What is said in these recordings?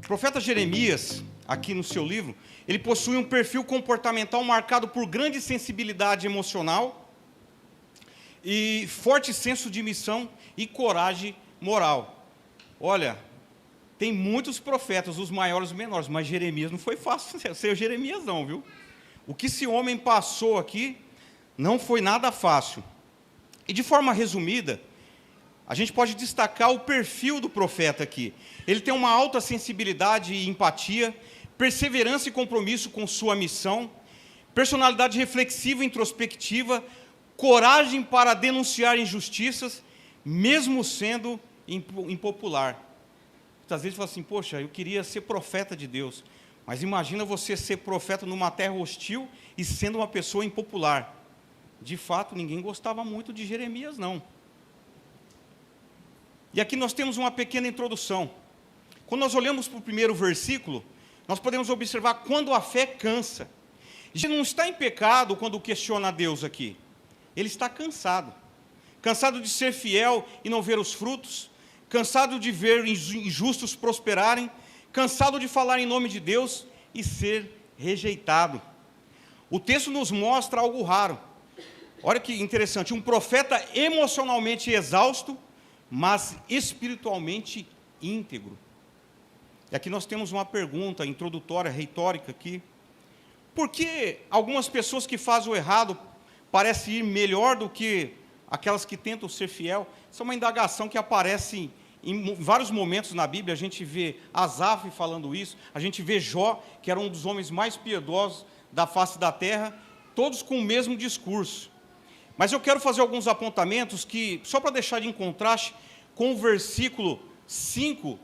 profeta Jeremias, aqui no seu livro, ele possui um perfil comportamental marcado por grande sensibilidade emocional e forte senso de missão e coragem moral. Olha, tem muitos profetas, os maiores e os menores, mas Jeremias não foi fácil ser Jeremias não, viu? O que esse homem passou aqui não foi nada fácil. E de forma resumida, a gente pode destacar o perfil do profeta aqui. Ele tem uma alta sensibilidade e empatia, perseverança e compromisso com sua missão, personalidade reflexiva e introspectiva, coragem para denunciar injustiças, mesmo sendo impopular. Muitas vezes fala assim, poxa, eu queria ser profeta de Deus, mas imagina você ser profeta numa terra hostil e sendo uma pessoa impopular. De fato, ninguém gostava muito de Jeremias, não. E aqui nós temos uma pequena introdução. Quando nós olhamos para o primeiro versículo, nós podemos observar quando a fé cansa. Jesus não está em pecado quando questiona a Deus aqui. Ele está cansado. Cansado de ser fiel e não ver os frutos. Cansado de ver injustos prosperarem. Cansado de falar em nome de Deus e ser rejeitado. O texto nos mostra algo raro. Olha que interessante, um profeta emocionalmente exausto, mas espiritualmente íntegro. E aqui nós temos uma pergunta introdutória, retórica aqui. Por que algumas pessoas que fazem o errado parecem ir melhor do que aquelas que tentam ser fiel? Isso é uma indagação que aparece em vários momentos na Bíblia. A gente vê Asaf falando isso, a gente vê Jó, que era um dos homens mais piedosos da face da terra, todos com o mesmo discurso. Mas eu quero fazer alguns apontamentos que, só para deixar em contraste com o versículo 5,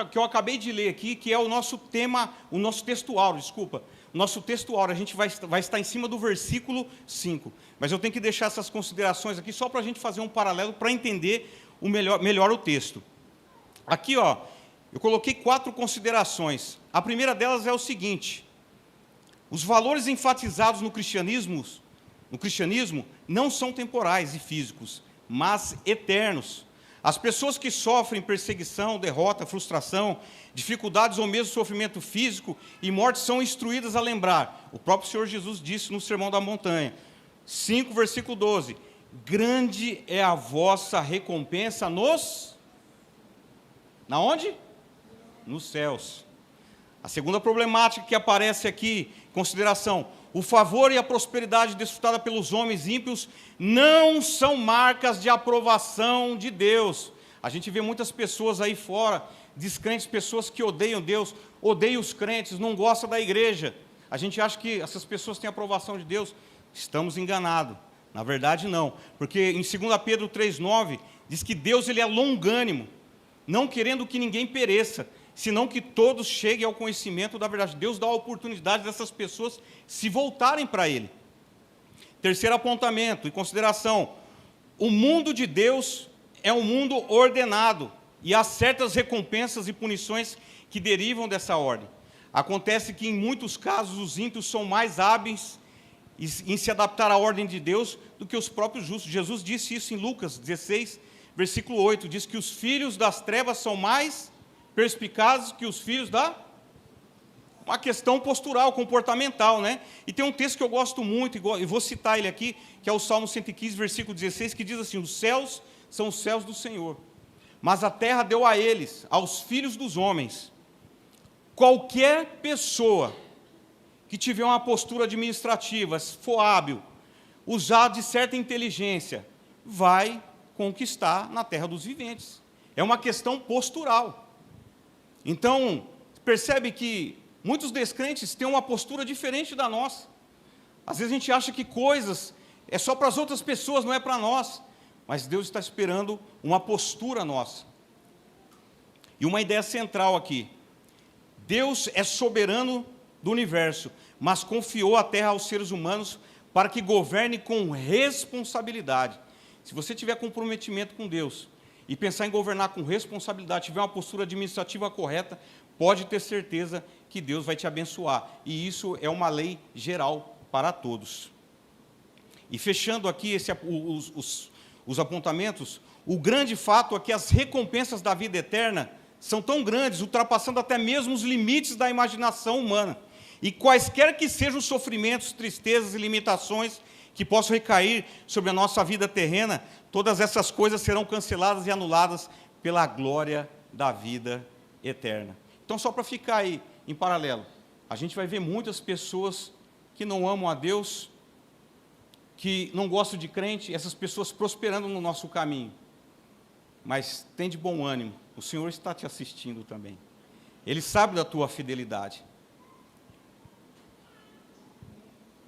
que eu acabei de ler aqui, que é o nosso tema, o nosso texto áureo, desculpa. O nosso texto áureo, a gente vai estar em cima do versículo 5. Mas eu tenho que deixar essas considerações aqui, só para a gente fazer um paralelo, para entender melhor o texto. Aqui, ó, eu coloquei 4 considerações. A primeira delas é o seguinte: os valores enfatizados no cristianismo não são temporais e físicos, mas eternos. As pessoas que sofrem perseguição, derrota, frustração, dificuldades ou mesmo sofrimento físico e morte são instruídas a lembrar. O próprio Senhor Jesus disse no Sermão da Montanha, 5, versículo 12, grande é a vossa recompensa na onde? Nos céus. A segunda problemática que aparece aqui, consideração, o favor e a prosperidade desfrutada pelos homens ímpios não são marcas de aprovação de Deus. A gente vê muitas pessoas aí fora, descrentes, pessoas que odeiam Deus, odeiam os crentes, não gostam da igreja. A gente acha que essas pessoas têm aprovação de Deus. Estamos enganados. Na verdade, não. Porque em 2 Pedro 3,9, diz que Deus ele é longânimo, não querendo que ninguém pereça, senão que todos cheguem ao conhecimento da verdade. Deus dá a oportunidade dessas pessoas se voltarem para Ele. Terceiro apontamento e consideração, o mundo de Deus é um mundo ordenado, e há certas recompensas e punições que derivam dessa ordem. Acontece que, em muitos casos, os ímpios são mais hábeis em se adaptar à ordem de Deus do que os próprios justos. Jesus disse isso em Lucas 16, versículo 8, diz que os filhos das trevas são mais perspicazes que os filhos da... Uma questão postural, comportamental, né? E tem um texto que eu gosto muito, e vou citar ele aqui, que é o Salmo 115, versículo 16, que diz assim, os céus são os céus do Senhor, mas a terra deu a eles, aos filhos dos homens. Qualquer pessoa que tiver uma postura administrativa, se for hábil, usar de certa inteligência, vai conquistar na terra dos viventes. É uma questão postural. Então, percebe que muitos descrentes têm uma postura diferente da nossa. Às vezes a gente acha que coisas é só para as outras pessoas, não é para nós. Mas Deus está esperando uma postura nossa. E uma ideia central aqui. Deus é soberano do universo, mas confiou a terra aos seres humanos para que governe com responsabilidade. Se você tiver comprometimento com Deus e pensar em governar com responsabilidade, tiver uma postura administrativa correta, pode ter certeza que Deus vai te abençoar. E isso é uma lei geral para todos. E fechando aqui os apontamentos, o grande fato é que as recompensas da vida eterna são tão grandes, ultrapassando até mesmo os limites da imaginação humana. E quaisquer que sejam os sofrimentos, tristezas e limitações que possam recair sobre a nossa vida terrena, todas essas coisas serão canceladas e anuladas pela glória da vida eterna. Então, só para ficar aí em paralelo, a gente vai ver muitas pessoas que não amam a Deus, que não gostam de crente, essas pessoas prosperando no nosso caminho. Mas tem de bom ânimo, o Senhor está te assistindo também. Ele sabe da tua fidelidade.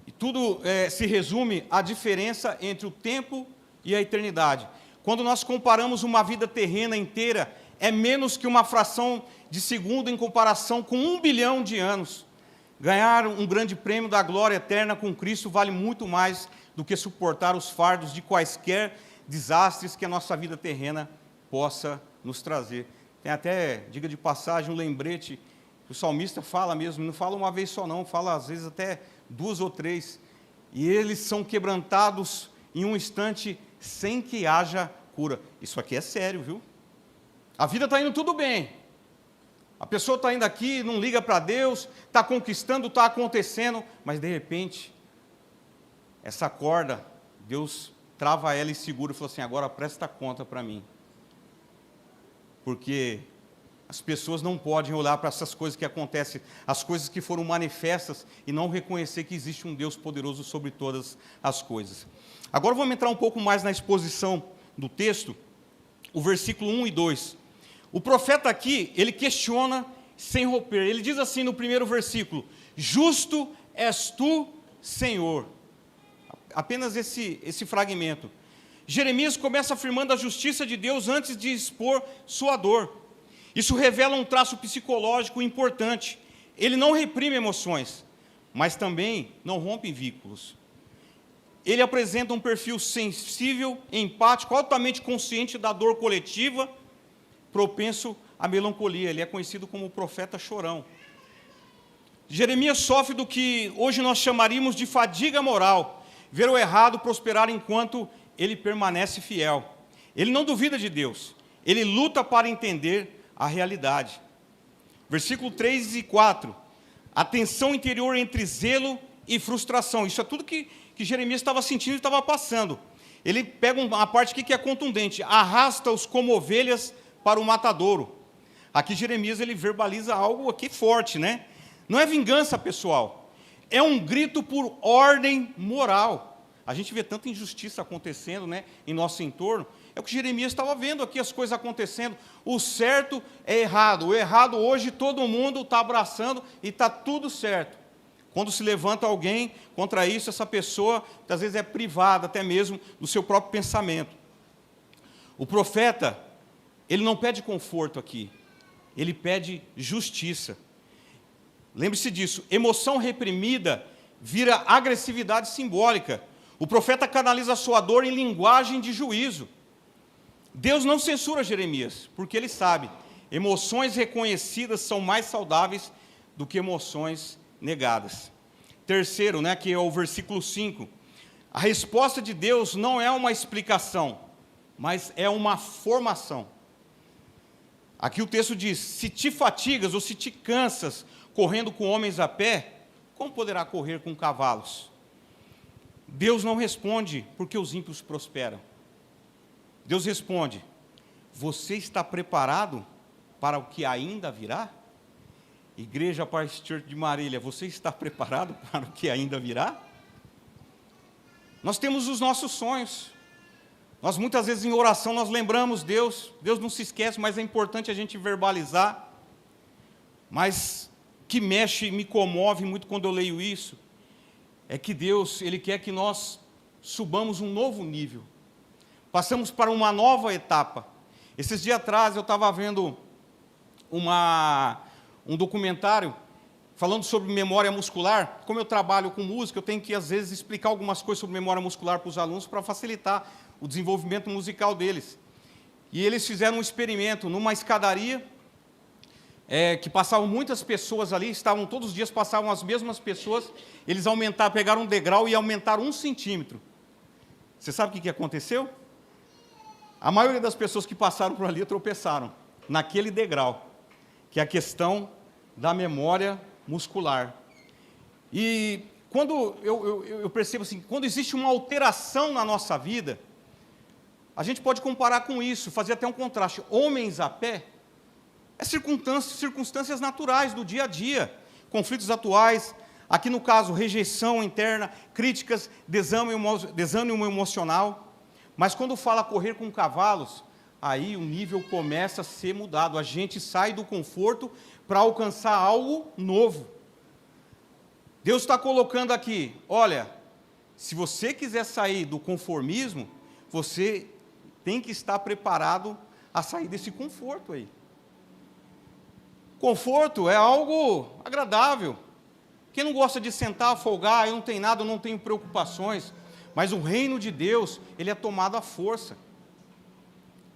E tudo se resume à diferença entre o tempo e a eternidade. Quando nós comparamos uma vida terrena inteira, é menos que uma fração de segundo em comparação com 1 bilhão de anos. Ganhar um grande prêmio da glória eterna com Cristo vale muito mais do que suportar os fardos de quaisquer desastres que a nossa vida terrena possa nos trazer. Tem até, diga de passagem, um lembrete que o salmista fala mesmo, não fala uma vez só não, fala às vezes até 2 ou 3. E eles são quebrantados em um instante sem que haja cura. Isso aqui é sério, viu? A vida está indo tudo bem. A pessoa está indo aqui, não liga para Deus, está conquistando, está acontecendo, mas de repente, essa corda, Deus trava ela e segura e fala assim, agora presta conta para mim. Porque as pessoas não podem olhar para essas coisas que acontecem, as coisas que foram manifestas, e não reconhecer que existe um Deus poderoso sobre todas as coisas. Agora vamos entrar um pouco mais na exposição do texto, o versículo 1 e 2. O profeta aqui, ele questiona sem romper. Ele diz assim no primeiro versículo, justo és tu, Senhor. Apenas esse fragmento. Jeremias começa afirmando a justiça de Deus antes de expor sua dor. Isso revela um traço psicológico importante. Ele não reprime emoções, mas também não rompe vínculos. Ele apresenta um perfil sensível, empático, altamente consciente da dor coletiva, propenso à melancolia. Ele é conhecido como o profeta chorão. Jeremias sofre do que hoje nós chamaríamos de fadiga moral, ver o errado prosperar enquanto ele permanece fiel. Ele não duvida de Deus, ele luta para entender a realidade. Versículo 3 e 4, a tensão interior entre zelo e frustração. Isso é tudo que Jeremias estava sentindo e estava passando. Ele pega uma parte aqui que é contundente, arrasta-os como ovelhas para o matadouro. Aqui Jeremias ele verbaliza algo aqui forte, né? Não é vingança pessoal, é um grito por ordem moral. A gente vê tanta injustiça acontecendo, né, em nosso entorno. É o que Jeremias estava vendo aqui, as coisas acontecendo. O certo é errado, o errado hoje todo mundo está abraçando e está tudo certo. Quando se levanta alguém contra isso, essa pessoa, às vezes, é privada até mesmo do seu próprio pensamento. O profeta, ele não pede conforto aqui, ele pede justiça. Lembre-se disso, emoção reprimida vira agressividade simbólica. O profeta canaliza a sua dor em linguagem de juízo. Deus não censura Jeremias, porque ele sabe, emoções reconhecidas são mais saudáveis do que emoções negadas. Terceiro, né, que é o versículo 5, a resposta de Deus não é uma explicação, mas é uma formação. Aqui o texto diz, se te fatigas ou se te cansas correndo com homens a pé, como poderá correr com cavalos? Deus não responde porque os ímpios prosperam. Deus responde, você está preparado para o que ainda virá? Igreja Paz Church de Marília, você está preparado para o que ainda virá? Nós temos os nossos sonhos. Nós muitas vezes em oração nós lembramos Deus. Deus não se esquece, mas é importante a gente verbalizar. Mas que mexe e me comove muito quando eu leio isso, é que Deus, Ele quer que nós subamos um novo nível. Passamos para uma nova etapa. Esses dias atrás eu estava vendo um documentário falando sobre memória muscular. Como eu trabalho com música, eu tenho que, às vezes, explicar algumas coisas sobre memória muscular para os alunos para facilitar o desenvolvimento musical deles. E eles fizeram um experimento numa escadaria, que passavam muitas pessoas ali, todos os dias passavam as mesmas pessoas, eles pegaram um degrau e aumentaram 1 centímetro. Você sabe o que aconteceu? A maioria das pessoas que passaram por ali tropeçaram. naquele degrau, que é a questão da memória muscular. E quando eu percebo assim, quando existe uma alteração na nossa vida, a gente pode comparar com isso, fazer até um contraste. Homens a pé, é circunstâncias naturais do dia a dia, conflitos atuais, aqui no caso, rejeição interna, críticas, desânimo emocional. Mas quando fala correr com cavalos, aí o nível começa a ser mudado. A gente sai do conforto para alcançar algo novo. Deus está colocando aqui, olha, se você quiser sair do conformismo, você tem que estar preparado a sair desse conforto aí. Conforto é algo agradável. Quem não gosta de sentar, folgar, eu não tenho nada, eu não tenho preocupações. Mas o reino de Deus, ele é tomado à força.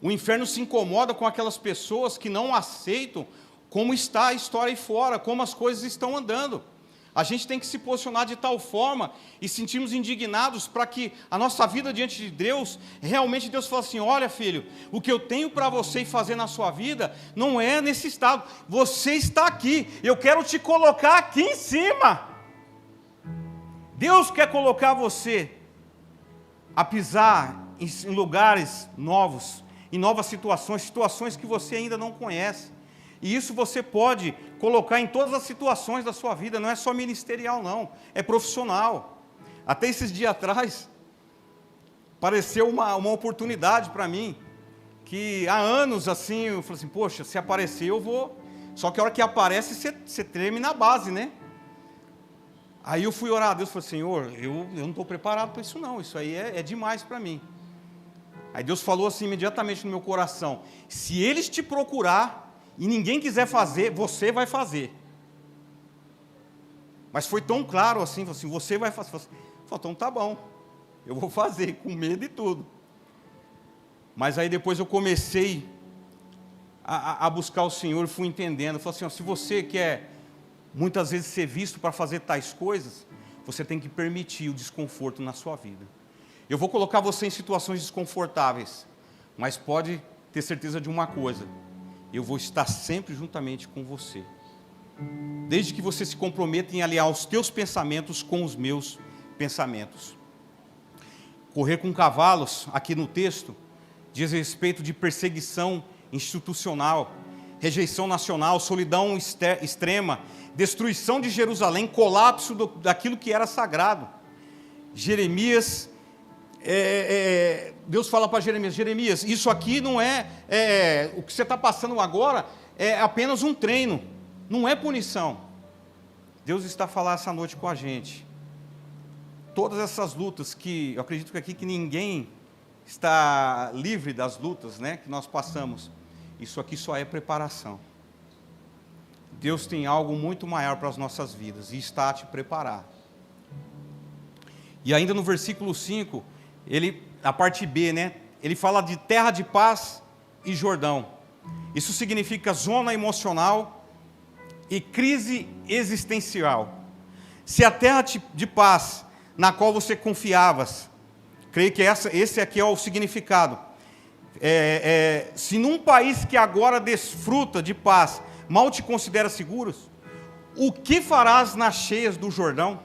O inferno se incomoda com aquelas pessoas que não aceitam como está a história aí fora, como as coisas estão andando. A gente tem que se posicionar de tal forma e sentirmos indignados para que a nossa vida diante de Deus, realmente Deus fala assim, olha filho, o que eu tenho para você fazer na sua vida, não é nesse estado, você está aqui, eu quero te colocar aqui em cima. Deus quer colocar você a pisar em lugares novos, em novas situações que você ainda não conhece. E isso você pode colocar em todas as situações da sua vida, não é só ministerial não, é profissional. Até esses dias atrás, apareceu uma oportunidade para mim, que há anos assim, eu falei assim, poxa, se aparecer eu vou, só que a hora que aparece você treme na base, né? Aí eu fui orar a Deus, falei, Senhor, eu não estou preparado para isso não, isso aí é demais para mim. Aí Deus falou assim imediatamente no meu coração, se eles te procurar, e ninguém quiser fazer, você vai fazer. Mas foi tão claro assim, você vai fazer. Falei, então tá bom, eu vou fazer, com medo e tudo. Mas aí depois eu comecei a buscar o Senhor, fui entendendo. Falei assim, se você quer muitas vezes ser visto para fazer tais coisas, você tem que permitir o desconforto na sua vida. Eu vou colocar você em situações desconfortáveis, mas pode ter certeza de uma coisa, eu vou estar sempre juntamente com você. Desde que você se comprometa em alinhar os teus pensamentos com os meus pensamentos. Correr com cavalos, aqui no texto, diz respeito de perseguição institucional, rejeição nacional, solidão extrema, destruição de Jerusalém, colapso daquilo que era sagrado. Jeremias, Deus fala para Jeremias, isso aqui não o que você está passando agora é apenas um treino, não é punição. Deus está falando essa noite com a gente. Todas essas lutas que, eu acredito que aqui que ninguém está livre das lutas, né, que nós passamos, isso aqui só é preparação. Deus tem algo muito maior para as nossas vidas e está a te preparar. E ainda no versículo 5, a parte B, né, ele fala de terra de paz e Jordão. Isso significa zona emocional e crise existencial. Se a terra de paz na qual você confiavas, creio que esse aqui é o significado. Se num país que agora desfruta de paz, mal te considera seguros, o que farás nas cheias do Jordão,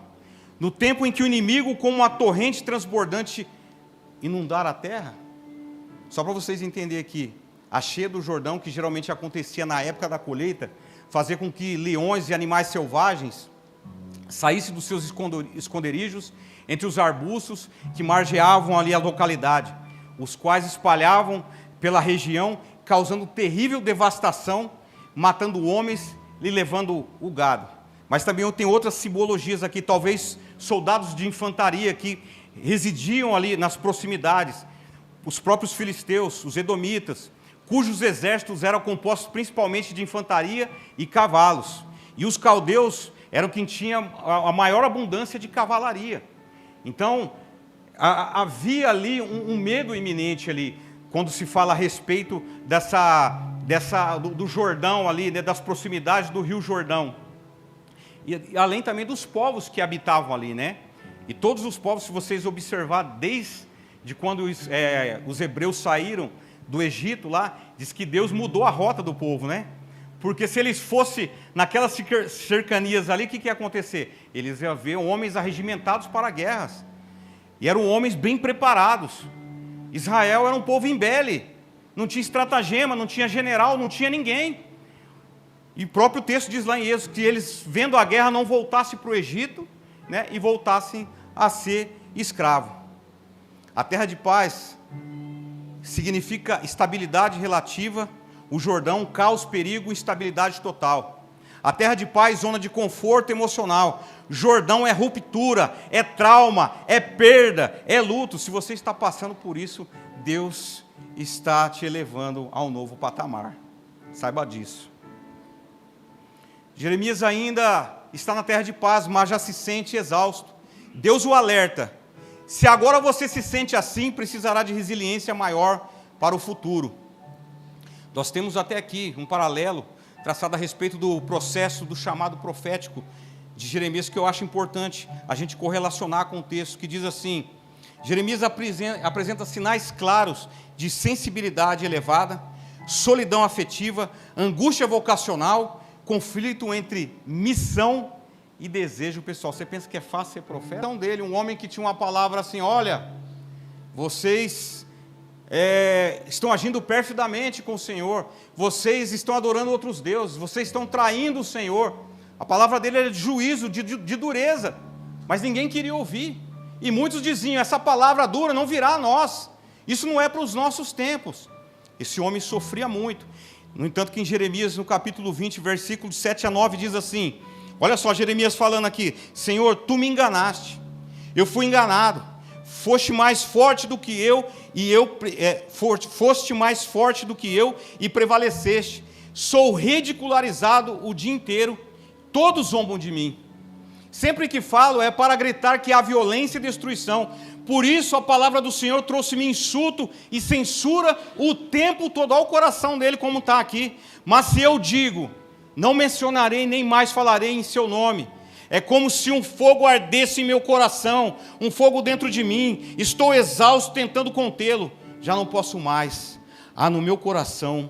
no tempo em que o inimigo, como uma torrente transbordante, inundar a terra? Só para vocês entenderem aqui, a cheia do Jordão, que geralmente acontecia na época da colheita, fazia com que leões e animais selvagens saíssem dos seus esconderijos entre os arbustos que margeavam ali a localidade, os quais espalhavam pela região, causando terrível devastação, matando homens e levando o gado. Mas também tem outras simbologias aqui, talvez soldados de infantaria que residiam ali nas proximidades, os próprios filisteus, os edomitas, cujos exércitos eram compostos principalmente de infantaria e cavalos. E os caldeus eram quem tinha a maior abundância de cavalaria. Então, havia ali um medo iminente ali, quando se fala a respeito do Jordão ali, né, das proximidades do Rio Jordão. E além também dos povos que habitavam ali, né? E todos os povos, se vocês observar, desde quando os hebreus saíram do Egito lá, diz que Deus mudou a rota do povo, né? Porque se eles fossem naquelas cercanias ali, o que ia acontecer? Eles iam ver homens arregimentados para guerras. E eram homens bem preparados. Israel era um povo embele. Não tinha estratagema, não tinha general, não tinha ninguém. E o próprio texto diz lá em Êxodo que eles, vendo a guerra, não voltassem para o Egito, né, e voltassem a ser escravos. A terra de paz significa estabilidade relativa. O Jordão, caos, perigo, instabilidade total. A terra de paz, zona de conforto emocional. Jordão é ruptura, é trauma, é perda, é luto. Se você está passando por isso, Deus está te elevando a um novo patamar. Saiba disso. Jeremias ainda está na terra de paz, mas já se sente exausto. Deus o alerta. Se agora você se sente assim, precisará de resiliência maior para o futuro. Nós temos até aqui um paralelo traçado a respeito do processo do chamado profético de Jeremias, que eu acho importante a gente correlacionar com o texto, que diz assim: Jeremias apresenta sinais claros de sensibilidade elevada, solidão afetiva, angústia vocacional, conflito entre missão e desejo pessoal. Você pensa que é fácil ser profeta? Então dele, um homem que tinha uma palavra assim: olha, vocês estão agindo perfidamente com o Senhor, vocês estão adorando outros deuses, vocês estão traindo o Senhor. A palavra dele era de juízo, de dureza, mas ninguém queria ouvir. E muitos diziam: essa palavra dura não virá a nós, isso não é para os nossos tempos. Esse homem sofria muito. No entanto, que em Jeremias, no capítulo 20, versículos 7 a 9, diz assim, olha só Jeremias falando aqui: Senhor, tu me enganaste, eu fui enganado, foste mais forte do que eu, foste mais forte do que eu e prevaleceste. Sou ridicularizado o dia inteiro, todos zombam de mim. Sempre que falo é para gritar que há violência e destruição. Por isso a palavra do Senhor trouxe-me insulto e censura o tempo todo. Olha o coração dele como está aqui. Mas se eu digo, não mencionarei nem mais falarei em seu nome. É como se um fogo ardesse em meu coração, um fogo dentro de mim. Estou exausto tentando contê-lo, já não posso mais. Há no meu coração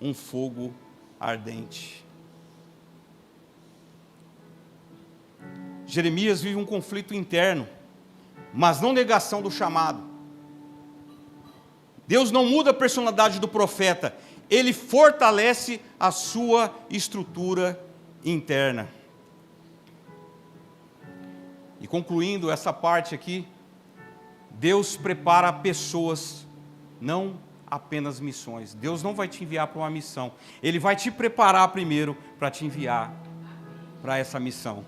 um fogo ardente. Jeremias vive um conflito interno, mas não negação do chamado. Deus não muda a personalidade do profeta, ele fortalece a sua estrutura interna. E concluindo essa parte aqui, Deus prepara pessoas, não apenas missões. Deus não vai te enviar para uma missão, Ele vai te preparar primeiro para te enviar para essa missão.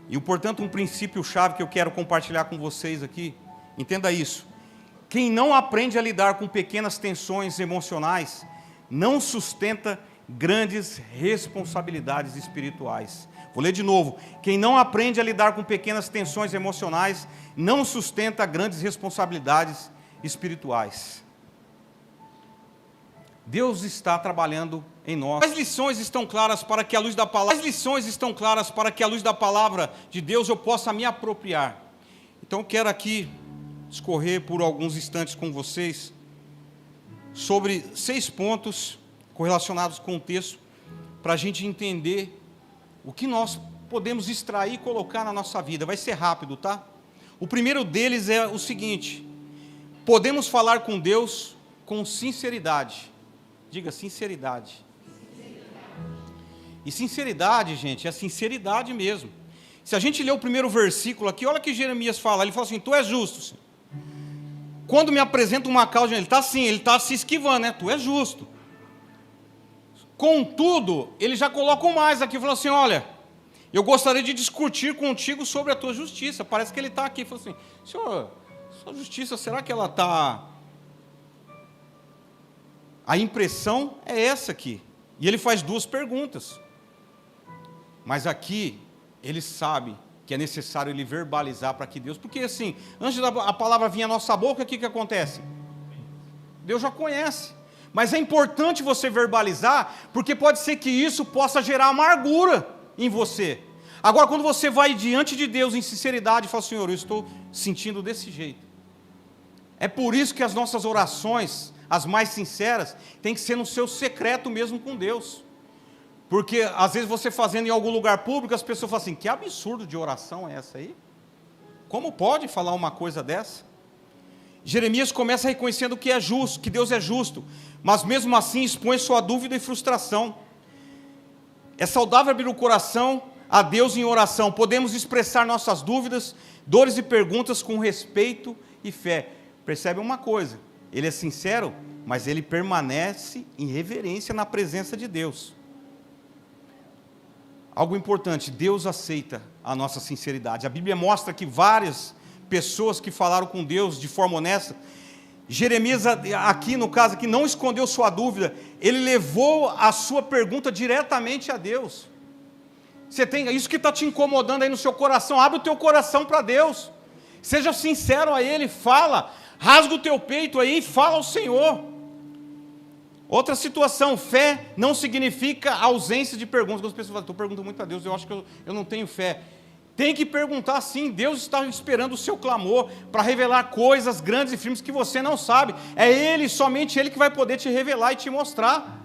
E, portanto, um princípio-chave que eu quero compartilhar com vocês aqui, entenda isso: quem não aprende a lidar com pequenas tensões emocionais, não sustenta grandes responsabilidades espirituais. Vou ler de novo: quem não aprende a lidar com pequenas tensões emocionais, não sustenta grandes responsabilidades espirituais. Deus está trabalhando em nós. As lições estão claras para que a luz da palavra, de Deus eu possa me apropriar. Então eu quero aqui discorrer por alguns instantes com vocês sobre 6 pontos correlacionados com o texto, para a gente entender o que nós podemos extrair e colocar na nossa vida. Vai ser rápido, tá? O primeiro deles é o seguinte: podemos falar com Deus com sinceridade. Diga sinceridade. E sinceridade, gente, é sinceridade mesmo. Se a gente ler o primeiro versículo aqui, olha o que Jeremias fala. Ele fala assim: tu és justo, Senhor. Quando me apresenta uma causa, ele está assim, ele está se esquivando, né? Tu és justo. Contudo, ele já coloca mais aqui, falou assim: olha, eu gostaria de discutir contigo sobre a tua justiça. Parece que ele está aqui, falou assim: Senhor, sua justiça, será que ela está... A impressão é essa aqui. E ele faz 2 perguntas. Mas aqui, ele sabe que é necessário ele verbalizar para que Deus... Porque assim, antes da palavra vir à nossa boca, o que acontece? Deus já conhece. Mas é importante você verbalizar, porque pode ser que isso possa gerar amargura em você. Agora, quando você vai diante de Deus em sinceridade e fala: Senhor, eu estou sentindo desse jeito. É por isso que as nossas orações, as mais sinceras, tem que ser no seu secreto mesmo com Deus. Porque às vezes você fazendo em algum lugar público, as pessoas falam assim, que absurdo de oração é essa aí? Como pode falar uma coisa dessa? Jeremias começa reconhecendo que é justo, que Deus é justo, mas mesmo assim expõe sua dúvida e frustração. É saudável abrir o coração a Deus em oração. Podemos expressar nossas dúvidas, dores e perguntas com respeito e fé. Percebe uma coisa, ele é sincero, mas ele permanece em reverência na presença de Deus. Algo importante, Deus aceita a nossa sinceridade. A Bíblia mostra que várias pessoas que falaram com Deus de forma honesta, Jeremias aqui no caso, que não escondeu sua dúvida, ele levou a sua pergunta diretamente a Deus. Você tem isso que está te incomodando aí no seu coração, abre o teu coração para Deus, seja sincero a Ele, fala, rasga o teu peito aí e fala ao Senhor. Outra situação, fé não significa ausência de perguntas. Quando as pessoas falam, estou perguntando muito a Deus, eu acho que eu não tenho fé. Tem que perguntar sim, Deus está esperando o seu clamor para revelar coisas grandes e firmes que você não sabe. É Ele, somente Ele que vai poder te revelar e te mostrar.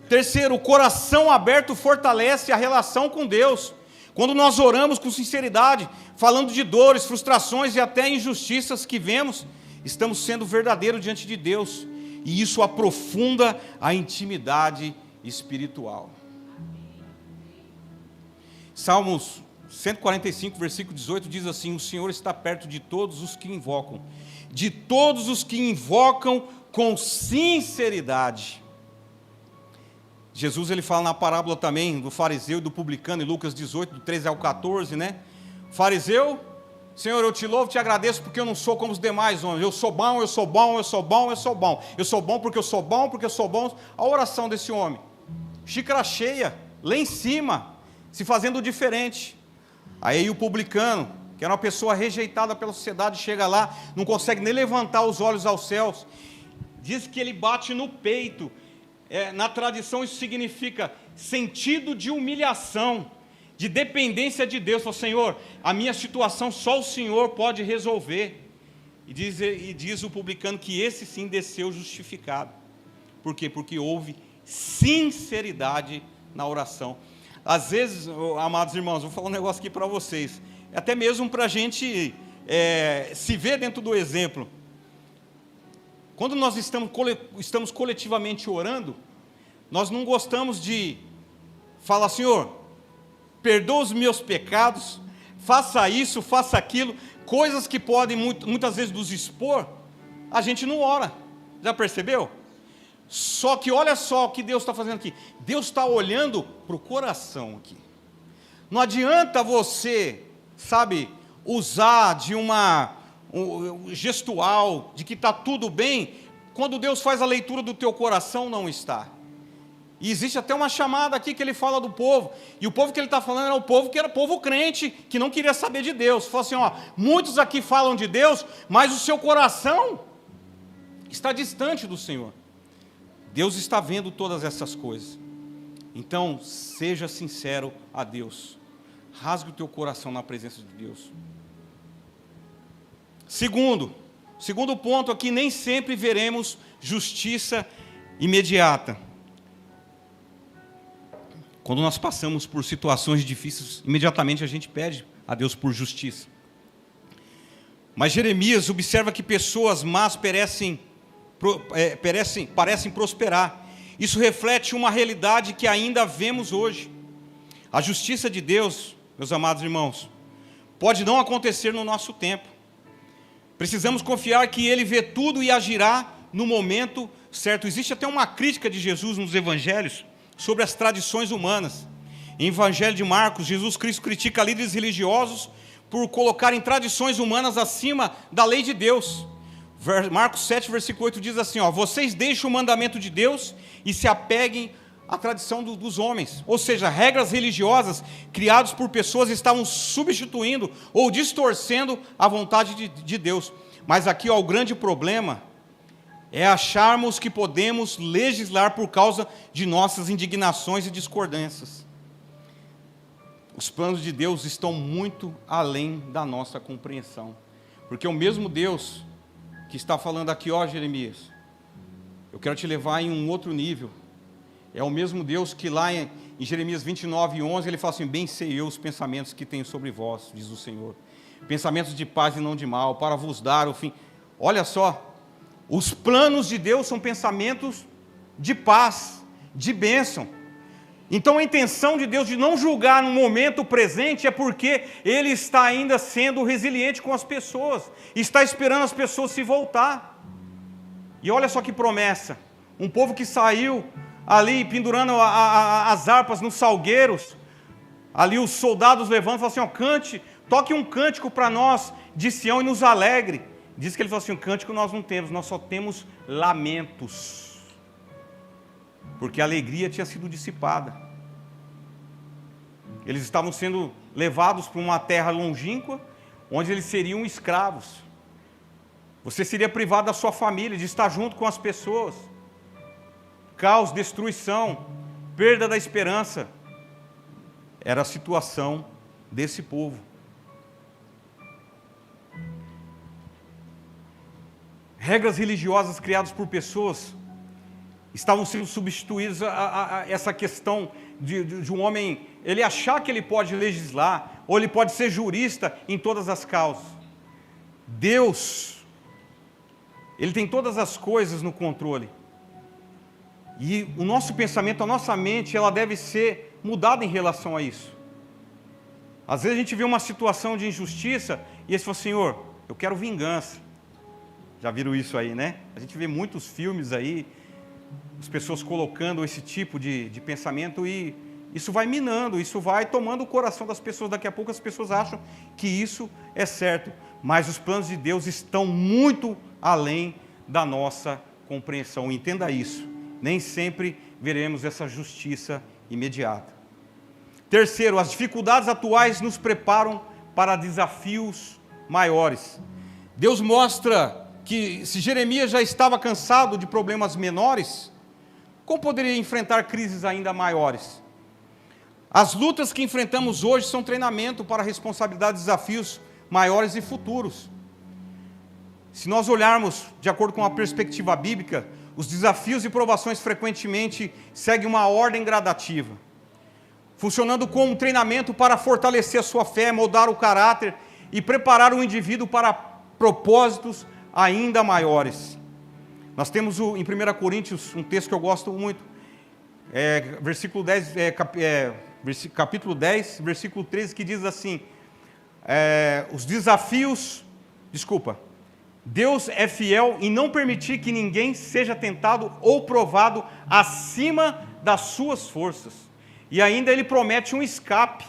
Terceiro, o coração aberto fortalece a relação com Deus. Quando nós oramos com sinceridade, falando de dores, frustrações e até injustiças que vemos, estamos sendo verdadeiros diante de Deus. E isso aprofunda a intimidade espiritual. Salmos 145, versículo 18, diz assim, o Senhor está perto de todos os que invocam, de todos os que invocam com sinceridade. Jesus ele fala na parábola também do fariseu e do publicano, em Lucas 18, do 13 ao 14, né? Fariseu, Senhor, eu te louvo, te agradeço porque eu não sou como os demais homens, eu sou bom, eu sou bom, eu sou bom, eu sou bom, eu sou bom porque eu sou bom, porque eu sou bom. A oração desse homem, xícara cheia, lá em cima, se fazendo diferente. Aí o publicano, que era uma pessoa rejeitada pela sociedade, chega lá, não consegue nem levantar os olhos aos céus, diz que ele bate no peito. Na tradição isso significa sentido de humilhação, de dependência de Deus. Fala, Senhor, a minha situação só o Senhor pode resolver. E diz o publicano que esse sim desceu justificado. Por quê? Porque houve sinceridade na oração. Às vezes, amados irmãos, vou falar um negócio aqui para vocês, até mesmo para a gente se ver dentro do exemplo. Quando nós estamos coletivamente orando, nós não gostamos de falar, Senhor, perdoa os meus pecados, faça isso, faça aquilo, coisas que podem muitas vezes nos expor, a gente não ora, já percebeu? Só que olha só o que Deus está fazendo aqui, Deus está olhando para o coração aqui. Não adianta você, sabe, usar de um gestual, de que está tudo bem, quando Deus faz a leitura do teu coração, não está. E existe até uma chamada aqui que ele fala do povo, e o povo que ele está falando era o povo que era povo crente, que não queria saber de Deus. Fala assim, ó, muitos aqui falam de Deus, mas o seu coração está distante do Senhor. Deus está vendo todas essas coisas. Então, seja sincero a Deus. Rasgue o teu coração na presença de Deus. Segundo ponto aqui, nem sempre veremos justiça imediata. Quando nós passamos por situações difíceis, imediatamente a gente pede a Deus por justiça. Mas Jeremias observa que pessoas más parecem prosperar. Isso reflete uma realidade que ainda vemos hoje. A justiça de Deus, meus amados irmãos, pode não acontecer no nosso tempo. Precisamos confiar que Ele vê tudo e agirá no momento certo. Existe até uma crítica de Jesus nos evangelhos sobre as tradições humanas. Em Evangelho de Marcos, Jesus Cristo critica líderes religiosos por colocarem tradições humanas acima da lei de Deus. Marcos 7, versículo 8 diz assim, ó, vocês deixam o mandamento de Deus e se apeguem à tradição dos homens. Ou seja, regras religiosas criadas por pessoas estavam substituindo ou distorcendo a vontade de Deus. Mas aqui, ó, o grande problema é acharmos que podemos legislar por causa de nossas indignações e discordâncias. Os planos de Deus estão muito além da nossa compreensão. Porque o mesmo Deus que está falando aqui, ó Jeremias, eu quero te levar em um outro nível. É o mesmo Deus que lá em Jeremias 29:11, ele fala assim: bem sei eu os pensamentos que tenho sobre vós, diz o Senhor, pensamentos de paz e não de mal, para vos dar o fim. Olha só, os planos de Deus são pensamentos de paz, de bênção. Então a intenção de Deus de não julgar no momento presente é porque Ele está ainda sendo resiliente com as pessoas, está esperando as pessoas se voltar. E olha só que promessa, um povo que saiu ali pendurando as harpas nos salgueiros, ali os soldados levantam e falam assim: ó, cante, toque um cântico para nós de Sião e nos alegre. Diz que ele falou assim: um cântico nós não temos, nós só temos lamentos, porque a alegria tinha sido dissipada. Eles estavam sendo levados para uma terra longínqua, onde eles seriam escravos. Você seria privado da sua família, de estar junto com as pessoas. Caos, destruição, perda da esperança. Era a situação desse povo. Regras religiosas criadas por pessoas estavam sendo substituídas a essa questão de um homem, ele achar que ele pode legislar, ou ele pode ser jurista em todas as causas. Deus, Ele tem todas as coisas no controle. E o nosso pensamento, a nossa mente, ela deve ser mudada em relação a isso. Às vezes a gente vê uma situação de injustiça e eles falam: Senhor, eu quero vingança. Já viram isso aí, né? A gente vê muitos filmes aí, as pessoas colocando esse tipo de pensamento, e isso vai minando, isso vai tomando o coração das pessoas. Daqui a pouco as pessoas acham que isso é certo, mas os planos de Deus estão muito além da nossa compreensão. Entenda isso, nem sempre veremos essa justiça imediata. Terceiro, as dificuldades atuais nos preparam para desafios maiores. Deus mostra que se Jeremias já estava cansado de problemas menores, como poderia enfrentar crises ainda maiores? As lutas que enfrentamos hoje são treinamento para responsabilidades e desafios maiores e futuros. Se nós olharmos de acordo com a perspectiva bíblica, os desafios e provações frequentemente seguem uma ordem gradativa, funcionando como um treinamento para fortalecer a sua fé, moldar o caráter e preparar o indivíduo para propósitos ainda maiores. Nós temos em 1 Coríntios um texto que eu gosto muito, capítulo 10, versículo 13, que diz assim: Deus é fiel em não permitir que ninguém seja tentado ou provado acima das suas forças. E ainda Ele promete um escape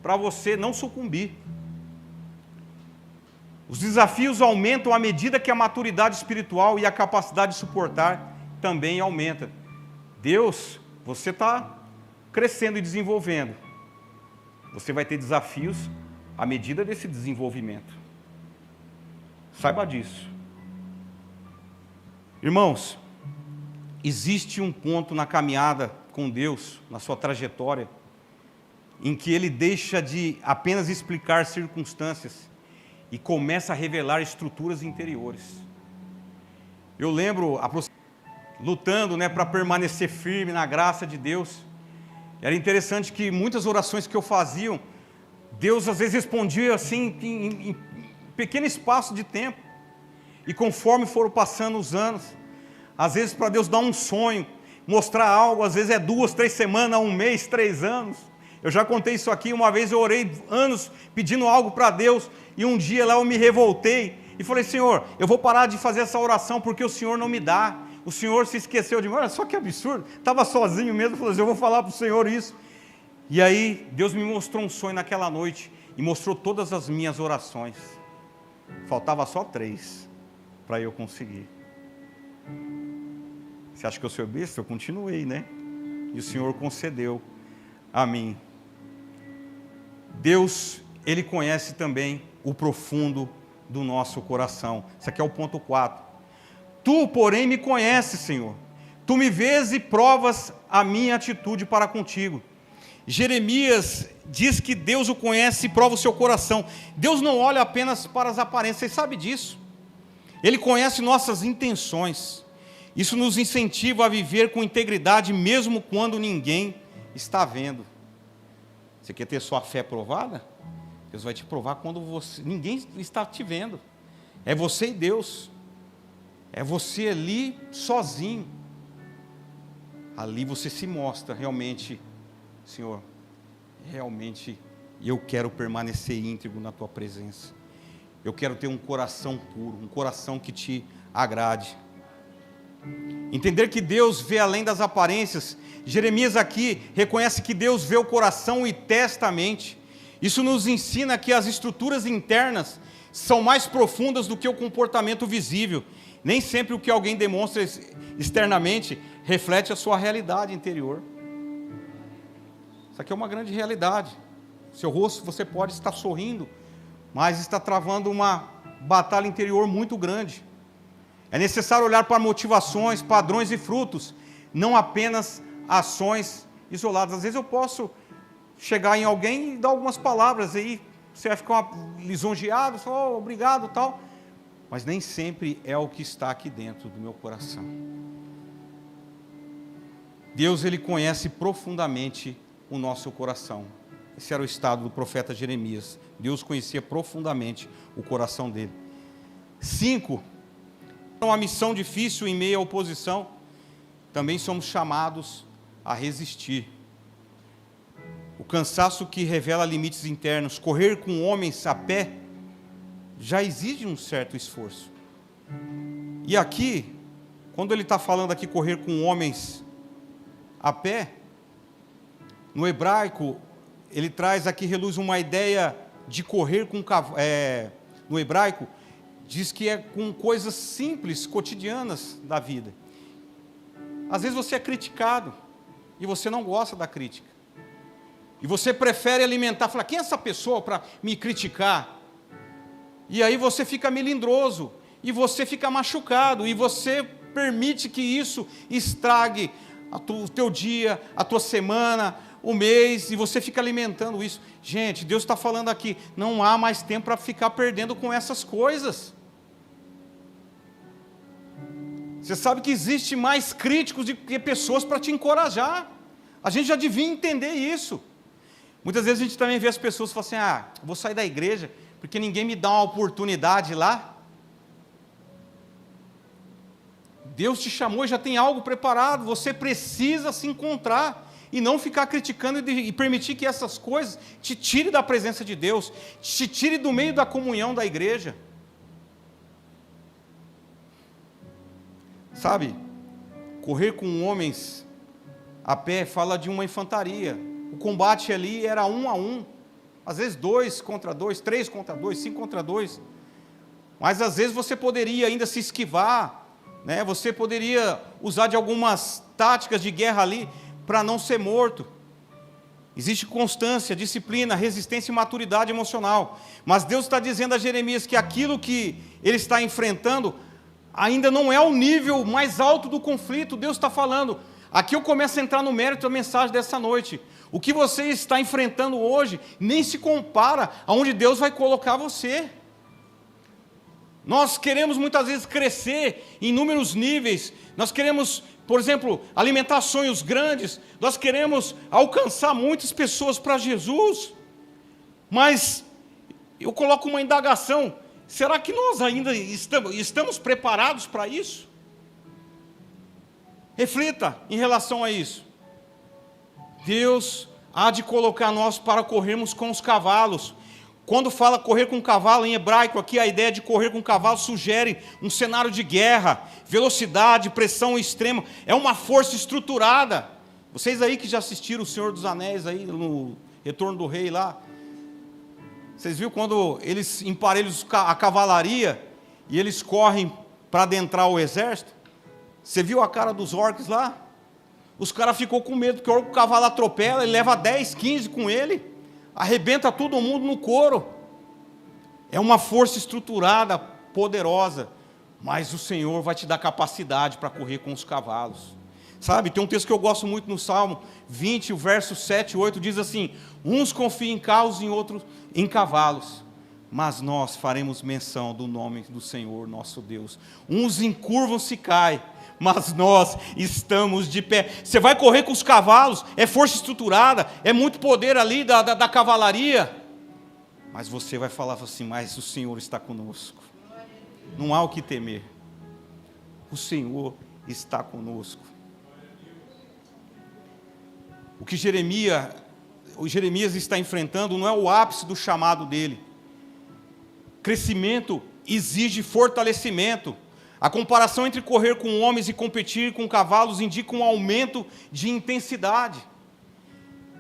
para você não sucumbir. Os desafios aumentam à medida que a maturidade espiritual e a capacidade de suportar também aumenta. Deus, você está crescendo e desenvolvendo. Você vai ter desafios à medida desse desenvolvimento. Saiba disso. Irmãos, existe um ponto na caminhada com Deus, na sua trajetória, em que Ele deixa de apenas explicar circunstâncias e começa a revelar estruturas interiores. Eu lembro, lutando para permanecer firme na graça de Deus. Era interessante que muitas orações que eu fazia, Deus às vezes respondia assim, em pequeno espaço de tempo. E conforme foram passando os anos, às vezes para Deus dar um sonho, mostrar algo, às vezes é 2, 3 semanas, 1 mês, 3 anos. Eu já contei isso aqui, uma vez eu orei anos pedindo algo para Deus, e um dia lá eu me revoltei e falei: Senhor, eu vou parar de fazer essa oração porque o Senhor não me dá. O Senhor se esqueceu de mim. Olha só que absurdo, estava sozinho mesmo, falou assim: eu vou falar para o Senhor isso. E aí Deus me mostrou um sonho naquela noite e mostrou todas as minhas orações. Faltava só 3 para eu conseguir. Você acha que eu sou besta? Eu continuei, né? E o Senhor concedeu a mim. Deus, Ele conhece também o profundo do nosso coração. Esse aqui é o ponto 4. Tu, porém, me conheces, Senhor. Tu me vês e provas a minha atitude para contigo. Jeremias diz que Deus o conhece e prova o seu coração. Deus não olha apenas para as aparências, você sabe disso. Ele conhece nossas intenções. Isso nos incentiva a viver com integridade, mesmo quando ninguém está vendo. Você quer ter sua fé provada? Deus vai te provar quando ninguém está te vendo. É você e Deus. É você ali sozinho. Ali você se mostra realmente, Senhor, realmente eu quero permanecer íntegro na tua presença. Eu quero ter um coração puro, um coração que te agrade. Entender que Deus vê além das aparências. Jeremias aqui reconhece que Deus vê o coração e testa a mente. Isso nos ensina que as estruturas internas são mais profundas do que o comportamento visível. Nem sempre o que alguém demonstra externamente reflete a sua realidade interior. Isso aqui é uma grande realidade. Seu rosto, você pode estar sorrindo, mas está travando uma batalha interior muito grande. É necessário olhar para motivações, padrões e frutos, não apenas ações isoladas. Às vezes eu posso chegar em alguém e dar algumas palavras aí, você vai ficar lisonjeado, falar, oh, obrigado, tal. Mas nem sempre é o que está aqui dentro do meu coração. Deus, Ele conhece profundamente o nosso coração. Esse era o estado do profeta Jeremias. Deus conhecia profundamente o coração dele. 5. Uma missão difícil em meio à oposição, também somos chamados a resistir. O cansaço que revela limites internos, correr com homens a pé, já exige um certo esforço. E aqui, quando ele está falando aqui correr com homens a pé, no hebraico, ele traz aqui, reluz uma ideia de correr com no hebraico, diz que é com coisas simples, cotidianas da vida. Às vezes você é criticado e você não gosta da crítica. E você prefere alimentar, falar, quem é essa pessoa para me criticar? E aí você fica melindroso, e você fica machucado, e você permite que isso estrague o teu dia, a tua semana, o mês, e você fica alimentando isso. Gente, Deus está falando aqui, não há mais tempo para ficar perdendo com essas coisas. Você sabe que existe mais críticos do que pessoas para te encorajar. A gente já devia entender isso. Muitas vezes a gente também vê as pessoas falando assim, vou sair da igreja, porque ninguém me dá uma oportunidade lá. Deus te chamou e já tem algo preparado, você precisa se encontrar, e não ficar criticando e permitir que essas coisas te tire da presença de Deus, te tire do meio da comunhão da igreja. Sabe, correr com homens a pé fala de uma infantaria. O combate ali era 1 a 1, às vezes 2 contra 2, 3 contra 2, 5 contra 2. Mas às vezes você poderia ainda se esquivar, né? Você poderia usar de algumas táticas de guerra ali para não ser morto. Existe constância, disciplina, resistência e maturidade emocional. Mas Deus está dizendo a Jeremias que aquilo que ele está enfrentando ainda não é o nível mais alto do conflito. Deus está falando, aqui eu começo a entrar no mérito da mensagem dessa noite. O que você está enfrentando hoje nem se compara aonde Deus vai colocar você. Nós queremos muitas vezes crescer em inúmeros níveis, nós queremos, por exemplo, alimentar sonhos grandes, nós queremos alcançar muitas pessoas para Jesus, mas eu coloco uma indagação, será que nós ainda estamos preparados para isso? Reflita em relação a isso. Deus há de colocar nós para corrermos com os cavalos. Quando fala correr com cavalo, em hebraico, aqui a ideia de correr com cavalo sugere um cenário de guerra, velocidade, pressão extrema, é uma força estruturada. Vocês aí que já assistiram o Senhor dos Anéis, aí no Retorno do Rei lá, vocês viram quando eles emparelham a cavalaria e eles correm para adentrar o exército? Você viu a cara dos orcs lá? Os caras ficam com medo, porque o cavalo atropela, ele leva 10, 15 com ele, arrebenta todo mundo no couro. É uma força estruturada, poderosa, mas o Senhor vai te dar capacidade para correr com os cavalos. Sabe, tem um texto que eu gosto muito no Salmo 20, o verso 7 e 8, diz assim, uns confiam em carros e outros em cavalos, mas nós faremos menção do nome do Senhor nosso Deus. Uns encurvam-se e caem, mas nós estamos de pé. Você vai correr com os cavalos, é força estruturada, é muito poder ali da cavalaria, mas você vai falar assim, mas o Senhor está conosco, não há o que temer, o Senhor está conosco. O que Jeremias está enfrentando não é o ápice do chamado dele. Crescimento exige fortalecimento. A comparação entre correr com homens e competir com cavalos indica um aumento de intensidade.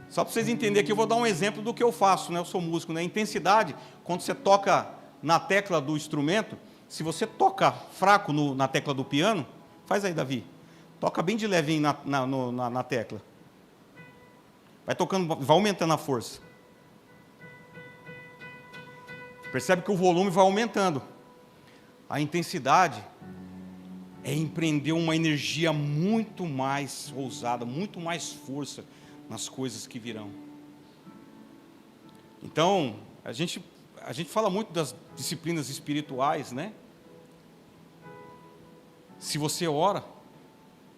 Só para vocês entenderem aqui, eu vou dar um exemplo do que eu faço, né? Eu sou músico, né? Intensidade, quando você toca na tecla do instrumento, se você toca fraco na tecla do piano, faz aí, Davi, toca bem de levinho na tecla. Vai tocando, vai aumentando a força. Percebe que o volume vai aumentando. A intensidade é empreender uma energia muito mais ousada, muito mais força nas coisas que virão. Então, a gente fala muito das disciplinas espirituais, né? Se você ora,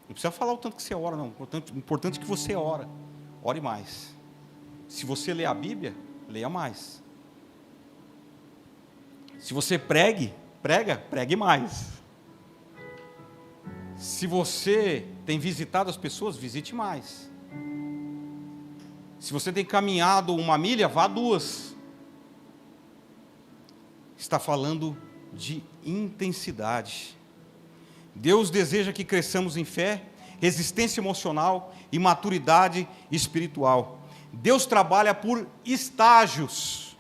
não precisa falar o tanto que você ora, não. O importante é que você ora. Ore mais. Se você lê a Bíblia, leia mais. Se você pregue mais. Se você tem visitado as pessoas, visite mais. Se você tem caminhado 1 milha, vá 2. Está falando de intensidade. Deus deseja que cresçamos em fé, resistência emocional e maturidade espiritual. Deus trabalha por estágios.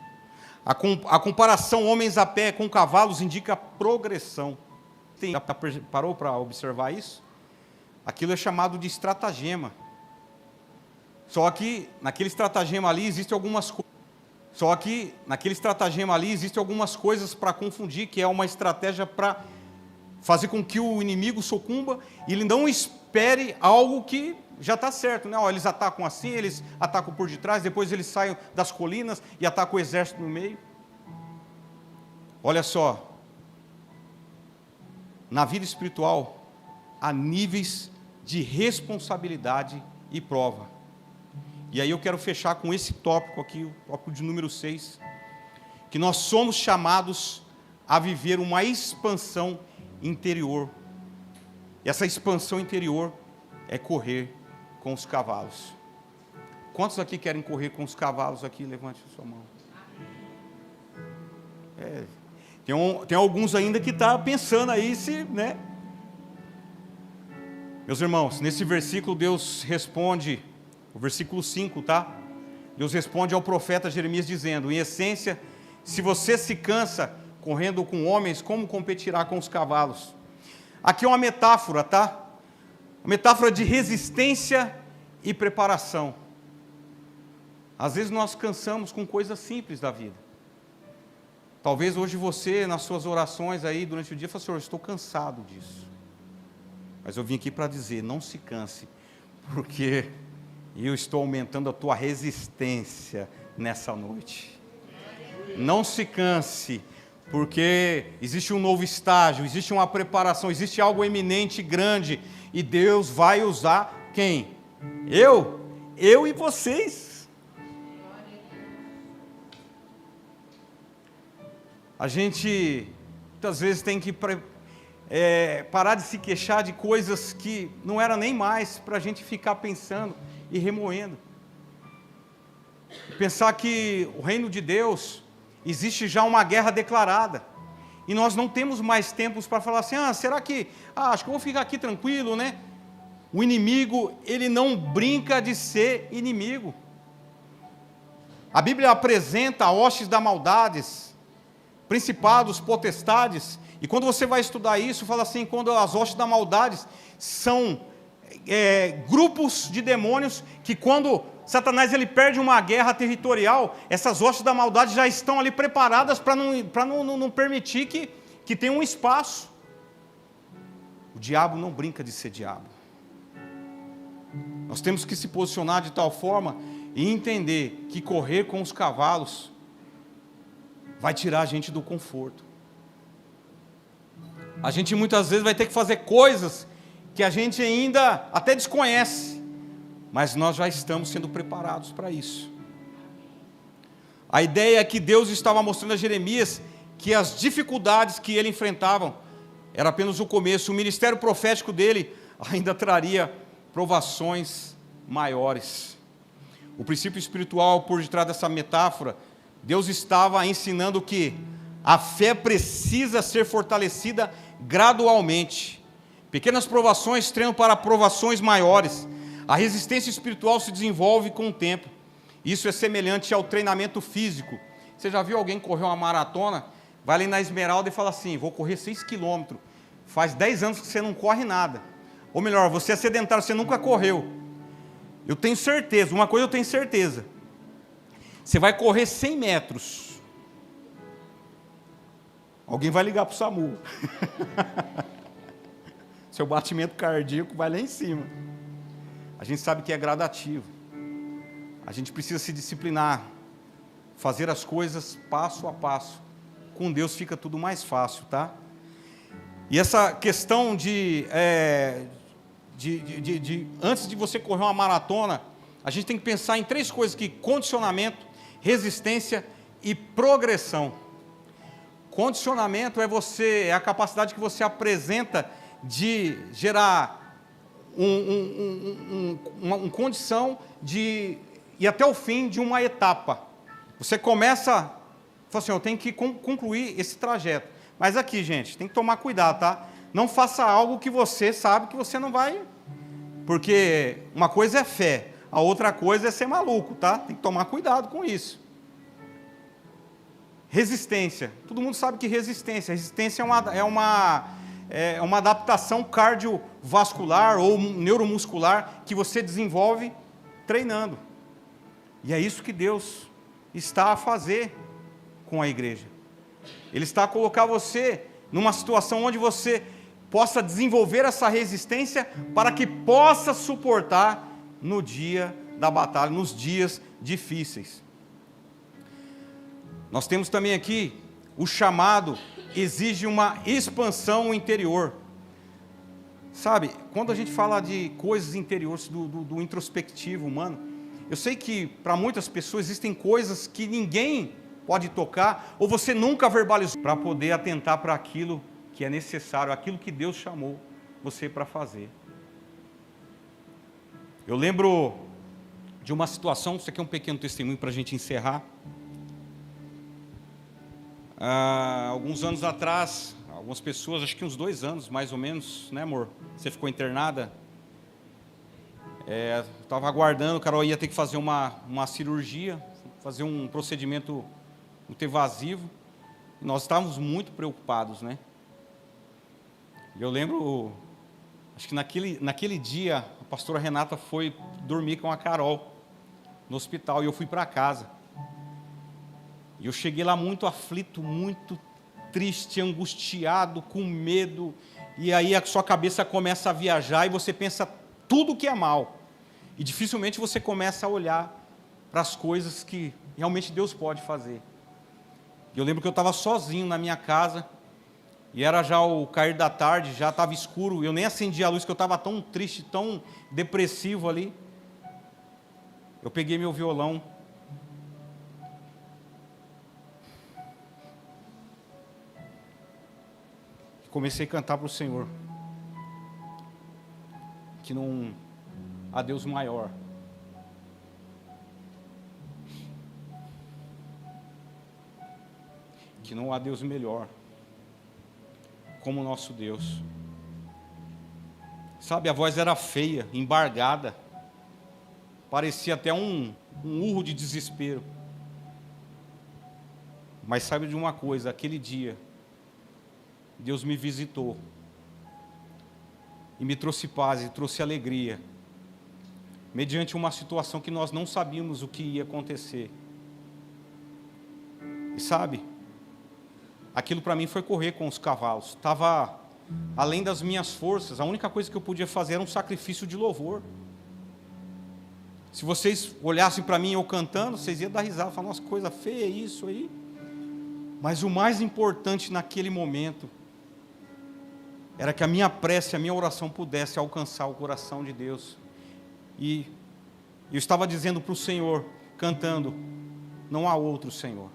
A comparação homens a pé com cavalos indica progressão. Já parou para observar isso? Aquilo é chamado de estratagema. Só que naquele estratagema ali existem algumas coisas para confundir, que é uma estratégia para fazer com que o inimigo sucumba e ele não espere algo que já está certo, né? Eles atacam assim, eles atacam por detrás, depois eles saem das colinas e atacam o exército no meio. Olha só, na vida espiritual há níveis de responsabilidade e prova. E aí eu quero fechar com esse tópico aqui, o tópico de número 6, que nós somos chamados a viver uma expansão interior. E essa expansão interior é correr com os cavalos. Quantos aqui querem correr com os cavalos aqui? Levante a sua mão. Tem alguns ainda que estão pensando aí se, né? Meus irmãos, nesse versículo Deus responde, o versículo 5, tá? Deus responde ao profeta Jeremias dizendo, em essência, se você se cansa correndo com homens, como competirá com os cavalos? Aqui é uma metáfora, tá? Uma metáfora de resistência e preparação. Às vezes nós cansamos com coisas simples da vida. Talvez hoje você, nas suas orações aí durante o dia, fale, Senhor, eu estou cansado disso. Mas eu vim aqui para dizer, não se canse, porque eu estou aumentando a tua resistência nessa noite. Não se canse, porque existe um novo estágio, existe uma preparação, existe algo eminente, grande, e Deus vai usar quem? Eu e vocês. A gente, muitas vezes, tem que parar de se queixar de coisas que não era nem mais para a gente ficar pensando e remoendo. Pensar que o reino de Deus, existe já uma guerra declarada. E nós não temos mais tempos para falar assim, será que, acho que eu vou ficar aqui tranquilo, né? O inimigo, ele não brinca de ser inimigo. A Bíblia apresenta hostes da maldades, principados, potestades, e quando você vai estudar isso, fala assim, quando as hostes da maldades são grupos de demônios que quando Satanás ele perde uma guerra territorial, essas hostes da maldade já estão ali preparadas para não permitir que tenha um espaço. O diabo não brinca de ser diabo. Nós temos que se posicionar de tal forma e entender que correr com os cavalos vai tirar a gente do conforto. A gente muitas vezes vai ter que fazer coisas que a gente ainda até desconhece, mas nós já estamos sendo preparados para isso. A ideia é que Deus estava mostrando a Jeremias que as dificuldades que ele enfrentava era apenas o começo. O ministério profético dele ainda traria provações maiores. O princípio espiritual por detrás dessa metáfora, Deus estava ensinando que a fé precisa ser fortalecida gradualmente. Pequenas provações treinam para provações maiores. A resistência espiritual se desenvolve com o tempo. Isso é semelhante ao treinamento físico. Você já viu alguém correr uma maratona? Vai ali na Esmeralda e fala assim, vou correr 6 quilômetros. Faz 10 anos que você não corre nada. Ou melhor, você é sedentário, você nunca correu. Eu tenho certeza, uma coisa eu tenho certeza. Você vai correr 100 metros. Alguém vai ligar para o SAMU. Seu batimento cardíaco vai lá em cima. A gente sabe que é gradativo. A gente precisa se disciplinar. Fazer as coisas passo a passo. Com Deus fica tudo mais fácil, tá? E essa questão antes de você correr uma maratona, a gente tem que pensar em 3 coisas aqui: condicionamento, resistência e progressão. Condicionamento é a capacidade que você apresenta de gerar uma condição de ir até o fim de uma etapa. Você começa, fala assim, eu tenho que concluir esse trajeto. Mas aqui, gente, tem que tomar cuidado, tá? Não faça algo que você sabe que você não vai... Porque uma coisa é fé, a outra coisa é ser maluco, tá? Tem que tomar cuidado com isso. Resistência. Todo mundo sabe que resistência é uma adaptação cardiovascular ou neuromuscular que você desenvolve treinando. E é isso que Deus está a fazer com a igreja. Ele está a colocar você numa situação onde você possa desenvolver essa resistência para que possa suportar no dia da batalha, nos dias difíceis. Nós temos também aqui o chamado exige uma expansão interior. Sabe, quando a gente fala de coisas interiores, do introspectivo humano, eu sei que para muitas pessoas existem coisas que ninguém pode tocar, ou você nunca verbalizou, para poder atentar para aquilo que é necessário, aquilo que Deus chamou você para fazer. Eu lembro de uma situação, isso aqui é um pequeno testemunho para a gente encerrar. Alguns anos atrás, algumas pessoas, acho que uns 2 anos mais ou menos, né, amor? Você ficou internada. Eu estava aguardando, o Carol ia ter que fazer uma cirurgia, fazer um procedimento invasivo. E nós estávamos muito preocupados, né? Eu lembro, acho que naquele dia, a pastora Renata foi dormir com a Carol no hospital e eu fui para casa. E eu cheguei lá muito aflito, muito triste, angustiado, com medo. E aí a sua cabeça começa a viajar e você pensa tudo que é mal. E dificilmente você começa a olhar para as coisas que realmente Deus pode fazer. E eu lembro que eu estava sozinho na minha casa. E era já o cair da tarde, já estava escuro. Eu nem acendi a luz, que eu estava tão triste, tão depressivo ali. Eu peguei meu violão. Comecei a cantar para o Senhor. Que não há Deus maior. Que não há Deus melhor como o nosso Deus. Sabe, a voz era feia, embargada. Parecia até um urro de desespero. Mas sabe de uma coisa, aquele dia, Deus me visitou. E me trouxe paz, e trouxe alegria. Mediante uma situação que nós não sabíamos o que ia acontecer. E sabe, aquilo para mim foi correr com os cavalos. Estava além das minhas forças. A única coisa que eu podia fazer era um sacrifício de louvor. Se vocês olhassem para mim eu cantando, vocês iam dar risada, falar, nossa, coisa feia isso aí. Mas o mais importante naquele momento era que a minha prece, a minha oração pudesse alcançar o coração de Deus. E eu estava dizendo para o Senhor, cantando: não há outro Senhor,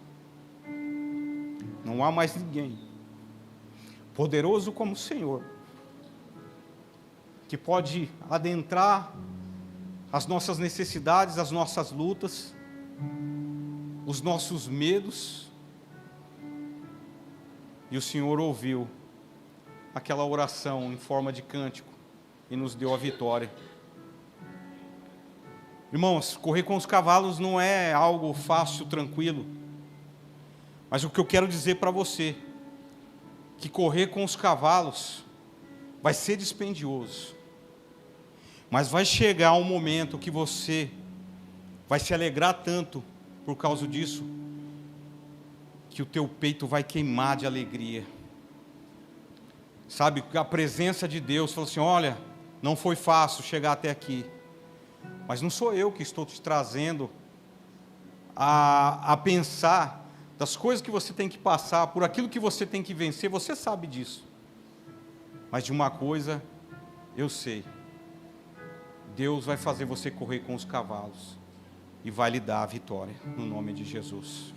não há mais ninguém poderoso como o Senhor, que pode adentrar as nossas necessidades, as nossas lutas, os nossos medos. E o Senhor ouviu aquela oração em forma de cântico e nos deu a vitória. Irmãos, correr com os cavalos não é algo fácil, tranquilo. Mas o que eu quero dizer para você, que correr com os cavalos vai ser dispendioso. Mas vai chegar um momento que você vai se alegrar tanto por causa disso, que o teu peito vai queimar de alegria. Sabe, a presença de Deus falou assim: olha, não foi fácil chegar até aqui, mas não sou eu que estou te trazendo a pensar das coisas que você tem que passar, por aquilo que você tem que vencer. Você sabe disso, mas de uma coisa eu sei: Deus vai fazer você correr com os cavalos e vai lhe dar a vitória, no nome de Jesus.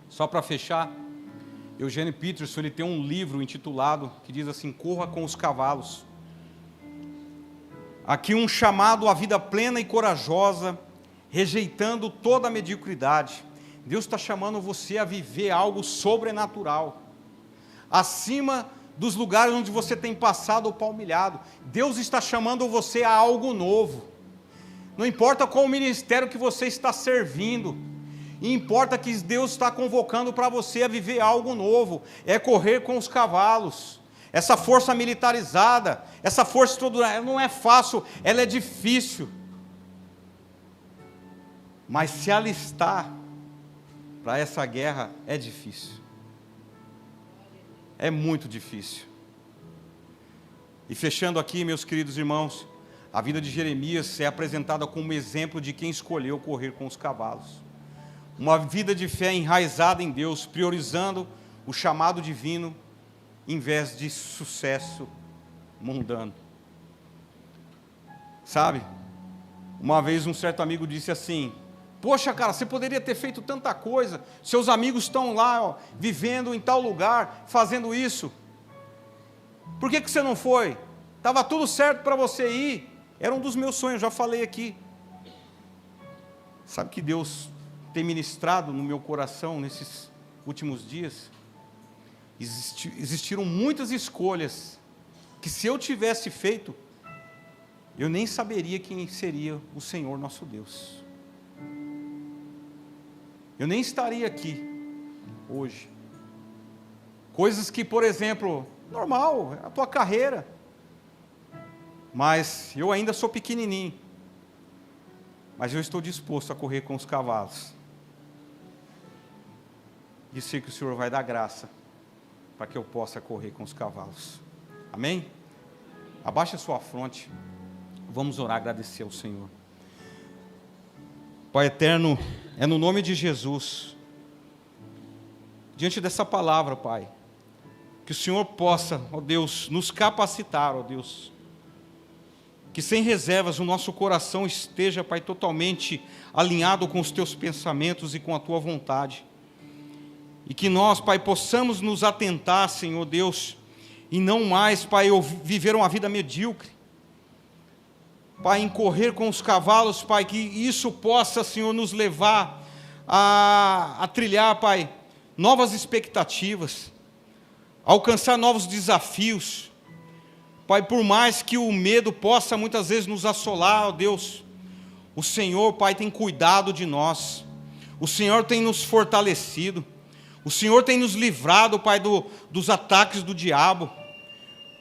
Só para fechar, Eugene Peterson, ele tem um livro intitulado, que diz assim: Corra com os cavalos. Aqui um chamado à vida plena e corajosa, rejeitando toda a mediocridade. Deus está chamando você a viver algo sobrenatural, acima dos lugares onde você tem passado ou palmilhado. Deus está chamando você a algo novo. Não importa qual ministério que você está servindo, importa que Deus está convocando para você a viver algo novo. É correr com os cavalos. Essa força militarizada, essa força estrutural, não é fácil, ela é difícil. Mas se alistar para essa guerra é difícil. É muito difícil. E fechando aqui, meus queridos irmãos, a vida de Jeremias é apresentada como exemplo de quem escolheu correr com os cavalos. Uma vida de fé enraizada em Deus, priorizando o chamado divino, em vez de sucesso mundano. Sabe, uma vez um certo amigo disse assim: poxa, cara, você poderia ter feito tanta coisa, seus amigos estão lá, ó, vivendo em tal lugar, fazendo isso, por que você não foi? Estava tudo certo para você ir, era um dos meus sonhos, já falei aqui. Sabe que Deus tem ministrado no meu coração nesses últimos dias? Existiram muitas escolhas que, se eu tivesse feito, eu nem saberia quem seria o Senhor nosso Deus. Eu nem estaria aqui hoje. Coisas que, por exemplo, normal, a tua carreira, mas eu ainda sou pequenininho, mas eu estou disposto a correr com os cavalos. E sei que o Senhor vai dar graça para que eu possa correr com os cavalos. Amém? Abaixe a sua fronte. Vamos orar, agradecer ao Senhor. Pai eterno, é no nome de Jesus, diante dessa palavra, Pai, que o Senhor possa, ó Deus, nos capacitar, ó Deus, que sem reservas o nosso coração esteja, Pai, totalmente alinhado com os Teus pensamentos e com a Tua vontade. E que nós, Pai, possamos nos atentar, Senhor Deus, e não mais, Pai, viver uma vida medíocre. Pai, em correr com os cavalos, Pai, que isso possa, Senhor, nos levar a trilhar, Pai, novas expectativas, alcançar novos desafios. Pai, por mais que o medo possa muitas vezes nos assolar, ó Deus, o Senhor, Pai, tem cuidado de nós, o Senhor tem nos fortalecido, o Senhor tem nos livrado, Pai, dos ataques do diabo.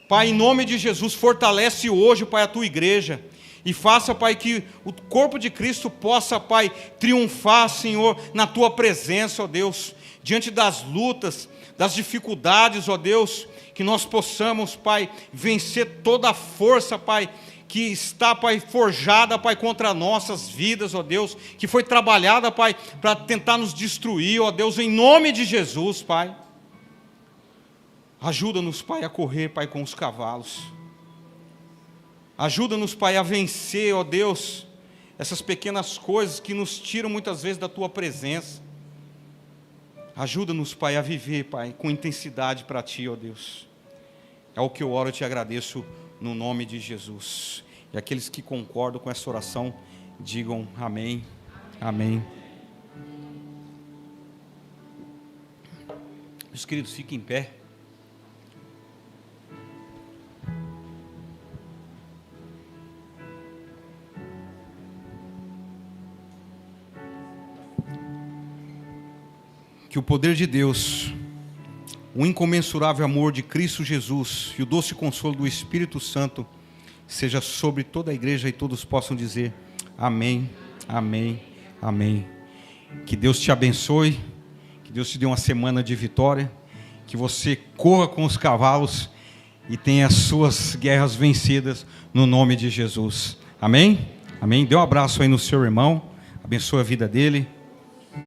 Pai, em nome de Jesus, fortalece hoje, Pai, a Tua igreja, e faça, Pai, que o corpo de Cristo possa, Pai, triunfar, Senhor, na Tua presença, ó Deus, diante das lutas, das dificuldades, ó Deus, que nós possamos, Pai, vencer toda a força, Pai, que está, Pai, forjada, Pai, contra nossas vidas, ó Deus, que foi trabalhada, Pai, para tentar nos destruir, ó Deus, em nome de Jesus, Pai. Ajuda-nos, Pai, a correr, Pai, com os cavalos. Ajuda-nos, Pai, a vencer, ó Deus, essas pequenas coisas que nos tiram muitas vezes da Tua presença. Ajuda-nos, Pai, a viver, Pai, com intensidade para Ti, ó Deus. É o que eu oro e te agradeço no nome de Jesus. E aqueles que concordam com essa oração, digam amém, amém. Meus queridos, fiquem em pé. Que o poder de Deus, o incomensurável amor de Cristo Jesus e o doce consolo do Espírito Santo seja sobre toda a igreja e todos possam dizer amém, amém, amém. Que Deus te abençoe, que Deus te dê uma semana de vitória, que você corra com os cavalos e tenha as suas guerras vencidas no nome de Jesus. Amém? Amém? Dê um abraço aí no seu irmão, abençoe a vida dele.